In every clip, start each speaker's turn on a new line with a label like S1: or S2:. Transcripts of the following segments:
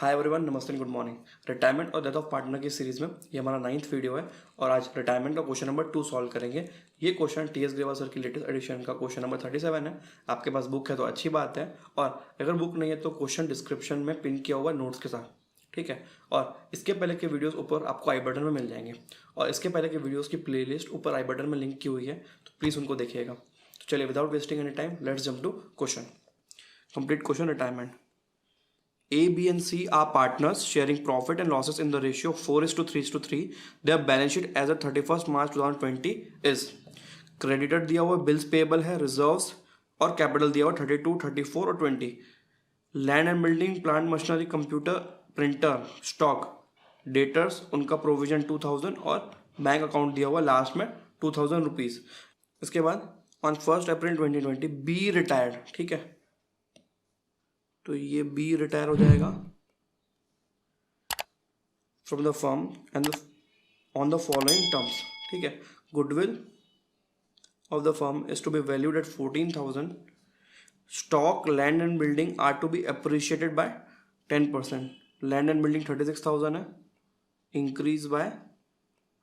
S1: Hi everyone, नमस्ते, good morning. Retirement और death of partner की सीरीज में ये हमारा 9th वीडियो है और आज रिटायरमेंट का क्वेश्चन नंबर 2 सॉल्व करेंगे। ये क्वेश्चन टीएस ग्रेवाल सर की लेटेस्ट एडिशन का क्वेश्चन नंबर 37 है। आपके पास बुक है तो अच्छी बात है, और अगर बुक नहीं है तो क्वेश्चन डिस्क्रिप्शन में पिन किया हुआ नोट्स के साथ, ठीक है। और इसके पहले के वीडियोस ऊपर आपको आई बटन में मिल जाएंगे, और इसके पहले के वीडियोस की प्लेलिस्ट ऊपर आई बटन में लिंक की हुई है, तो प्लीज़ उनको देखिएगा। तो चलिए, without wasting any time, let's jump to question. Complete question. Retirement. A, B, and C are partners sharing profit and losses in the ratio of 4:3:3. Their balance sheet as of 31st March 2020 is creditor दिया हुआ, bills payable है, reserves और capital दिया हुआ 32, 34 और 20. Land and building, plant machinery, computer, printer, stock, debtors उनका provision 2000 और bank account दिया हुआ लास्ट में 2000 रुपीज़। इसके बाद on 1st April 2020 B retired, ठीक है, तो ये बी रिटायर हो जाएगा from the firm and on the following terms, ठीक है। Goodwill of the firm is to be valued at 14,000. Stock, land and building are to be appreciated by 10%. Land and building 36,000 है, increase by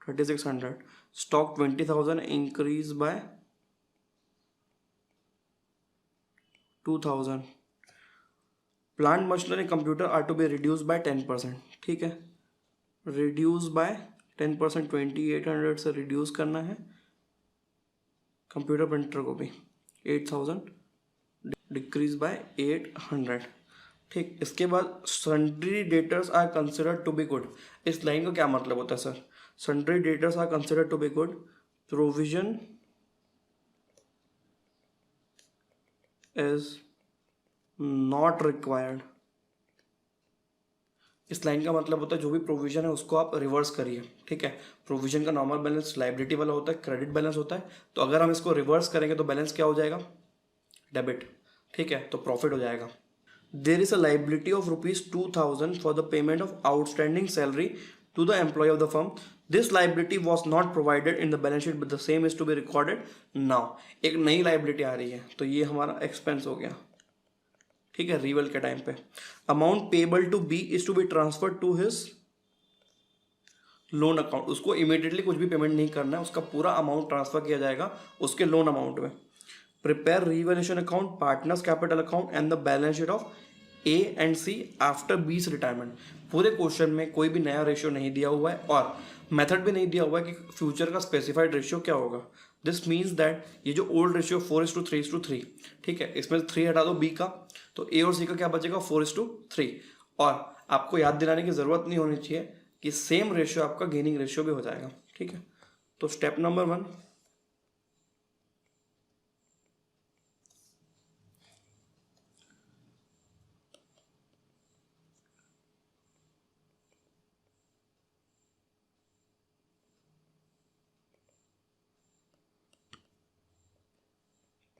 S1: 3600. Stock 20,000, increase by 2,000. Plant machinery computer are to be reduce by 10%, ठीक है। Reduce by 10%, 2800 से reduce करना है। Computer printer को भी 8000 decrease by 800, ठीक। इसके बाद sundry debtors are considered to be good. इस लाइन का क्या मतलब होता है sir? Sundry debtors are considered to be good, provision is not required. इस लाइन का मतलब होता है जो भी प्रोविजन है उसको आप रिवर्स करिए, ठीक है। प्रोविजन का नॉर्मल बैलेंस लाइबिलिटी वाला होता है, क्रेडिट बैलेंस होता है, तो अगर हम इसको रिवर्स करेंगे तो बैलेंस क्या हो जाएगा? डेबिट, ठीक है, तो प्रॉफिट हो जाएगा। There is a liability of ₹2,000 for the payment of outstanding salary to the employee of the firm. This liability was not provided in the balance sheet but the same is to be recorded now. एक नई liability आ रही है, तो ये हमारा expense हो गया, ठीक है, रिवल के टाइम पे। Amount payable to be is to be transfer to his loan account. उसको इमीडिएटली कुछ भी पेमेंट नहीं करना है, उसका पूरा अमाउंट ट्रांसफर किया जाएगा उसके लोन अमाउंट में. Prepare revaluation account, partners capital account and the balance sheet of A and C after B's retirement. पूरे क्वेश्चन में कोई भी नया रेशियो नहीं दिया हुआ है और मेथड भी नहीं दिया हुआ है कि फ्यूचर का स्पेसिफाइड रेशियो क्या होगा. दिस मीन्स दैट ये जो ओल्ड रेशियो 4:3:3, ठीक है, इसमें 3 हटा दो बी का, तो ए और सी का क्या बचेगा? 4:3. और आपको याद दिलाने की ज़रूरत नहीं होनी चाहिए कि सेम रेशियो आपका गेनिंग रेशियो भी हो जाएगा, ठीक है। तो step number 1,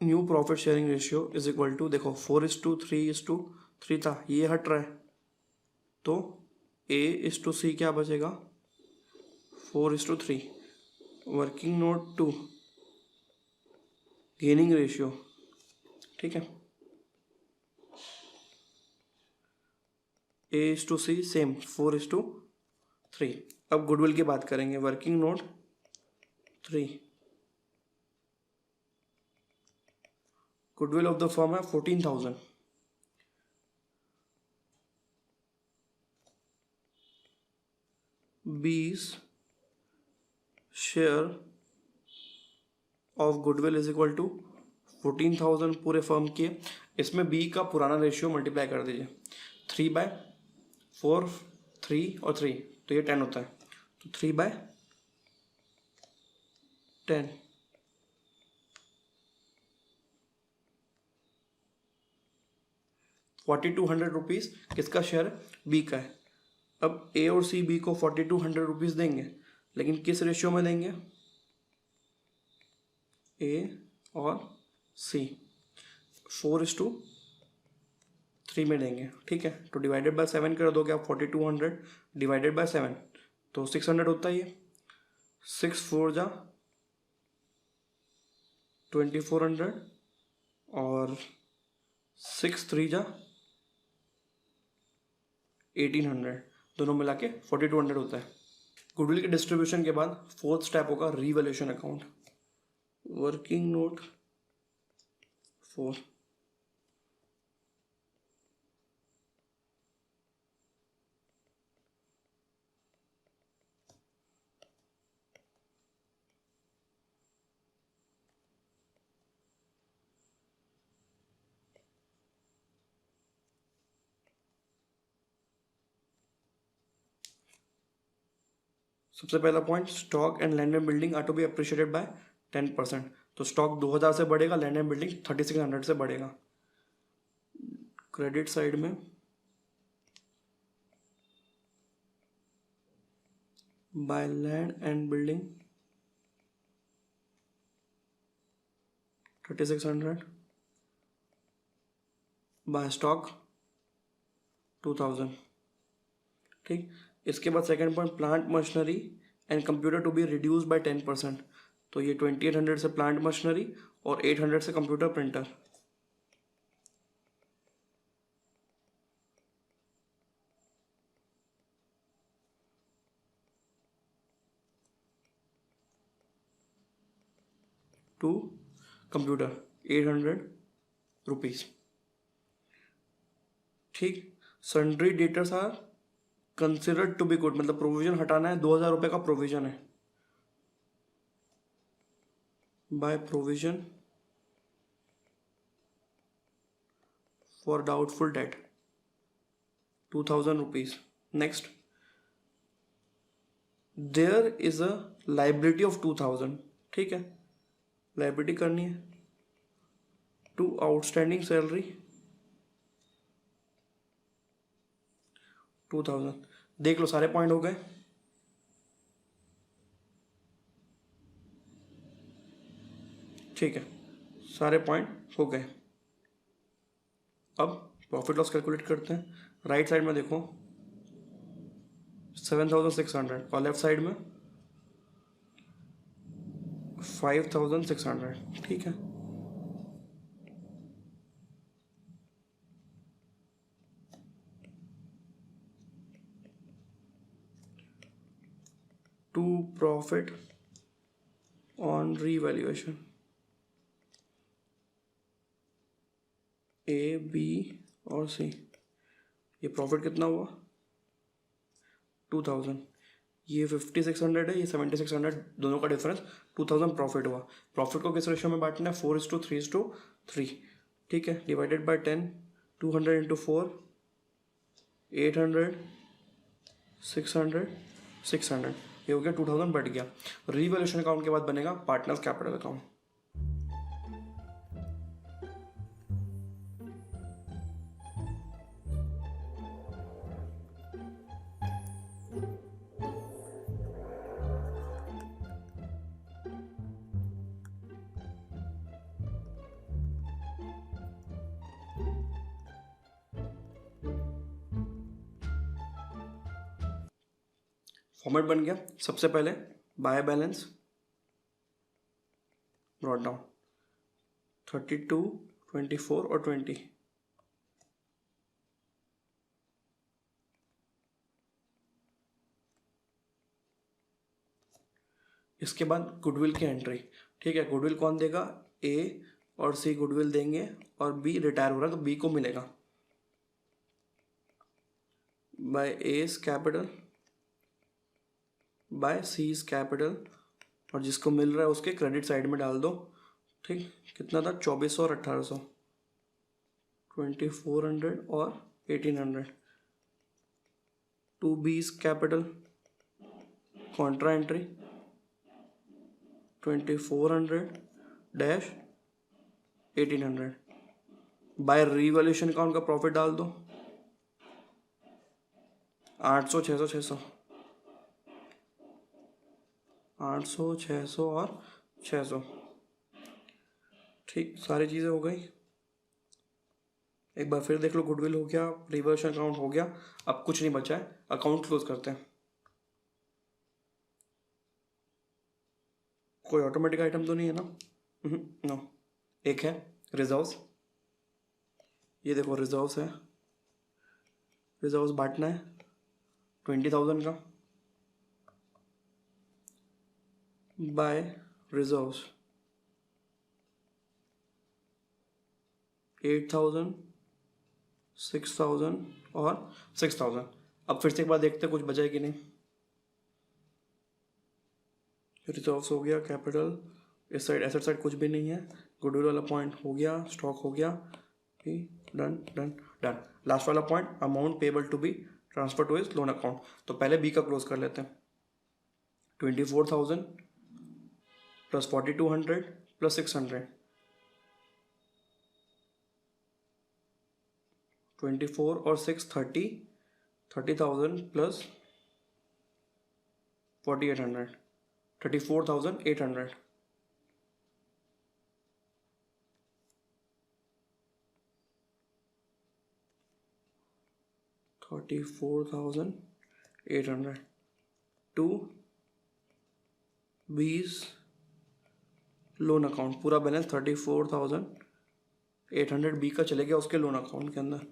S1: new profit sharing ratio is equal to, देखो 4:3:3 था, ये हट रहा है, तो A:C क्या बचेगा? 4:3. वर्किंग नोट 2, गेनिंग रेशियो, ठीक है, A:C सेम 4:3. अब गुडविल की बात करेंगे. Working note 3, goodwill of the firm है 14,000. B's share of goodwill is equal to 14,000 पूरे फर्म की. इसमें बी का पुराना रेशियो मल्टीप्लाई कर दीजिए, 3/4, 3 और 3, तो ये 10 होता है, तो 3/10. 4,200 रुपीज़ किसका शेयर है? बी का है. अब ए और सी बी को 4,200 रुपीज़ देंगे, लेकिन किस रेशियो में देंगे? ए और सी 4:3 में देंगे, ठीक है। तो डिवाइडेड बाय 7 कर दोगे आप, 4,200 डिवाइडेड बाय 7, तो 600 होता ही है. 6×4 = 2,400 और 6×3 = 1800, दोनों मिला के 4200 होता है। गुडविल के डिस्ट्रीब्यूशन के बाद फोर्थ स्टेप होगा रीवैल्यूएशन अकाउंट। Working note 4। सबसे पहला point, stock and land and building are to be appreciated by 10%। तो स्टॉक 2000 से बढ़ेगा, लैंड एंड बिल्डिंग 3600 से बढ़ेगा। क्रेडिट साइड में by land and building 3600, by stock 2000। ठीक, इसके बाद second point, plant machinery and computer to be reduce by 10%। तो ये 2800 से प्लांट मशीनरी और 800 से computer printer. To computer 800 rupees. ठीक, sundry debtors are considered to be good, मतलब प्रोविजन हटाना है, 2000 रुपये का प्रोविजन है। By provision for doubtful debt 2000 rupees. Next, there is a liability of 2000। ठीक है, लाइबिलिटी करनी है टू आउटस्टैंडिंग सैलरी 2000। देख लो सारे पॉइंट हो गए। ठीक है, सारे पॉइंट हो गए। अब प्रॉफिट लॉस कैलकुलेट करते हैं। राइट साइड में देखो 7600 और लेफ्ट साइड में 5600। ठीक है, to profit on revaluation A, B और सी। ये प्रॉफिट कितना हुआ 2000, ये 5600 है, ये 7600, दोनों का डिफरेंस 2000 प्रॉफिट हुआ। प्रॉफिट को किस रेशियो में बांटना है, 4:3:3। ठीक है, डिवाइडेड बाय 10, 200 इंटू 4, 800, 600, 600, ये हो गया 2000 बढ़ गया। रीवैल्यूएशन अकाउंट के बाद बनेगा पार्टनर्स कैपिटल अकाउंट। फॉर्मेट बन गया। सबसे पहले बाय बैलेंस ब्रॉट डाउन 32, 24 और 20। इसके बाद गुडविल की एंट्री। ठीक है, गुडविल कौन देगा, ए और सी गुडविल देंगे और बी रिटायर हो रहा है तो बी को मिलेगा by S capital by seize capital, और जिसको मिल रहा है उसके क्रेडिट साइड में डाल दो। ठीक, कितना था 2400 और 1800, 2400 और 1800। To B's capital contra entry 2400 dash 1800। By revaluation account का प्रॉफिट डाल दो 800, 600, 600, 800, 600 और 600। ठीक, सारी चीज़ें हो गई। एक बार फिर देख लो, गुडविल हो गया, रीवैल्यूएशन अकाउंट हो गया, अब कुछ नहीं बचा है, अकाउंट क्लोज करते हैं। कोई ऑटोमेटिक आइटम तो नहीं है ना, नो। एक है रिजर्व्स, ये देखो रिजर्व्स है, रिजर्व्स बांटना है 20,000 का बाय रिजर्व्स 8,000, 6,000 और 6,000। अब फिर से एक बार देखते हैं कुछ बचा है कि नहीं। रिजर्व्स हो गया, कैपिटल, इस साइड एसेट साइड कुछ भी नहीं है, गुडविल वाला पॉइंट हो गया, स्टॉक हो गया, डन डन डन। लास्ट वाला point amount payable to be transfer to his loan account. तो पहले बी का क्लोज कर लेते हैं। 24,000 प्लस 4,200 प्लस 600, 24 और 6 30,000 प्लस 4,800, 34,800। $34,800 टू बीस लोन अकाउंट। पूरा बैलेंस 34,800 बी का चले गया उसके लोन अकाउंट के अंदर।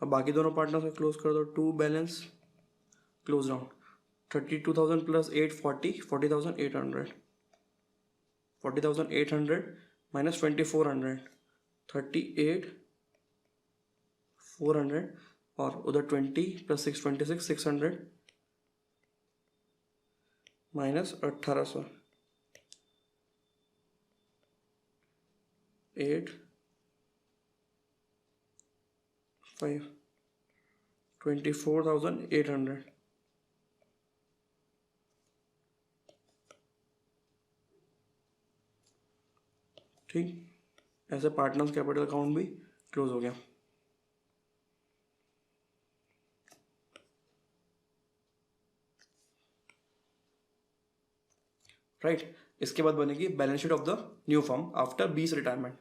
S1: अब बाकी दोनों पार्टनर से क्लोज कर दो। To balance close down 32,000 plus 840, 40,800, 40,800 minus 2,400, 38,400 और उधर 20 प्लस 626, 600 माइनस 1,800, 8 5 24,800। ठीक, ऐसे पार्टनर्स कैपिटल अकाउंट भी क्लोज हो गया। राइट, इसके बाद बनेगी balance sheet of the new firm after B's retirement.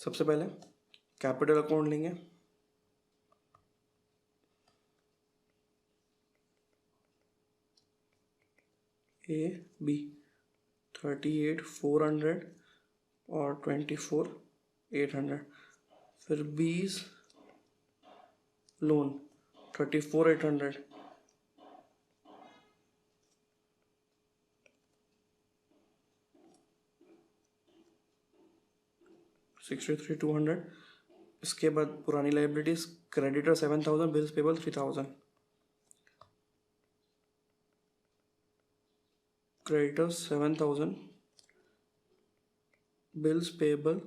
S1: सबसे पहले कैपिटल अकाउंट लेंगे। ए बी 38,400 और 24,800, फिर बीस लोन 34,800, $63,200। इसके बाद पुरानी liabilities, creditor 7,000, bills payable 3,000, creditor 7,000, bills payable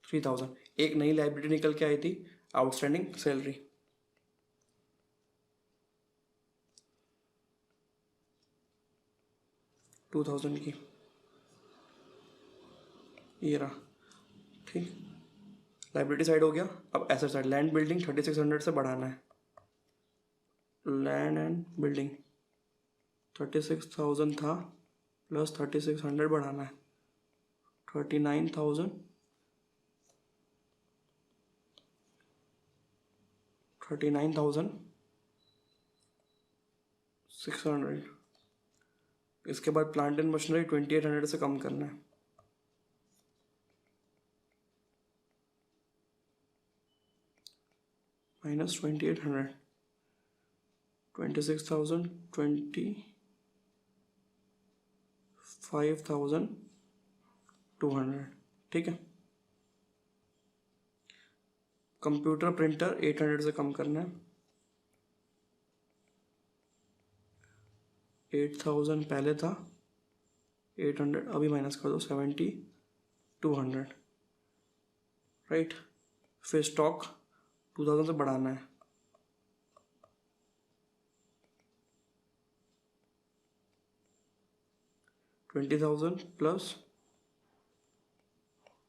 S1: 3,000। एक नई लाइबिलिटी निकल के आई थी, आउटस्टैंडिंग सैलरी, $2,000 की, ये रहा। ठीक, लाइबिलिटी साइड हो गया। अब एसेट साइड, लैंड बिल्डिंग 3,600 से बढ़ाना है। लैंड एंड बिल्डिंग 36,000 था प्लस 3,600 बढ़ाना है 39,000, 39,600। इसके बाद प्लांट एंड मशीनरी 2,800 से कम करना है। माइनस 2,800, 26,000, 25,200। ठीक है। कंप्यूटर प्रिंटर 800 से कम करना है। 8,000 पहले था, 800 अभी माइनस कर दो, 7,200। राइट, फिर स्टॉक 2,000 से बढ़ाना है। $20,000 प्लस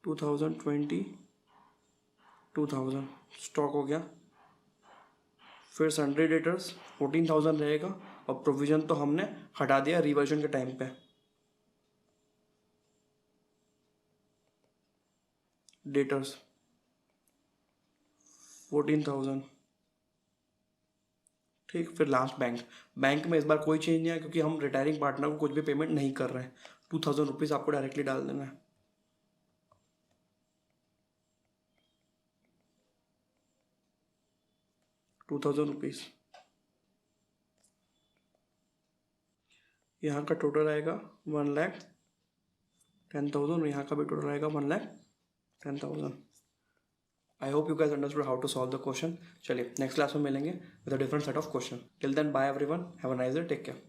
S1: 2,000, 22,000 स्टॉक हो गया। फिर सन्ड्री डेटर्स 14,000 रहेगा और प्रोविजन तो हमने हटा दिया रिवर्जन के टाइम पे। डेटर्स 14,000। ठीक, फिर लास्ट बैंक। बैंक में इस बार कोई चेंज नहीं है क्योंकि हम रिटायरिंग पार्टनर को कुछ भी पेमेंट नहीं कर रहे हैं। 2,000 रुपीज़ आपको डायरेक्टली डाल देना है। 2,000 रुपीज़। यहाँ का टोटल आएगा 1,10,000 और यहाँ का भी टोटल आएगा 1,10,000। I hope you guys understood how to solve the question. चलिए नेक्स्ट क्लास में मिलेंगे with a different set of question. Till then bye everyone, have a nice day, take care.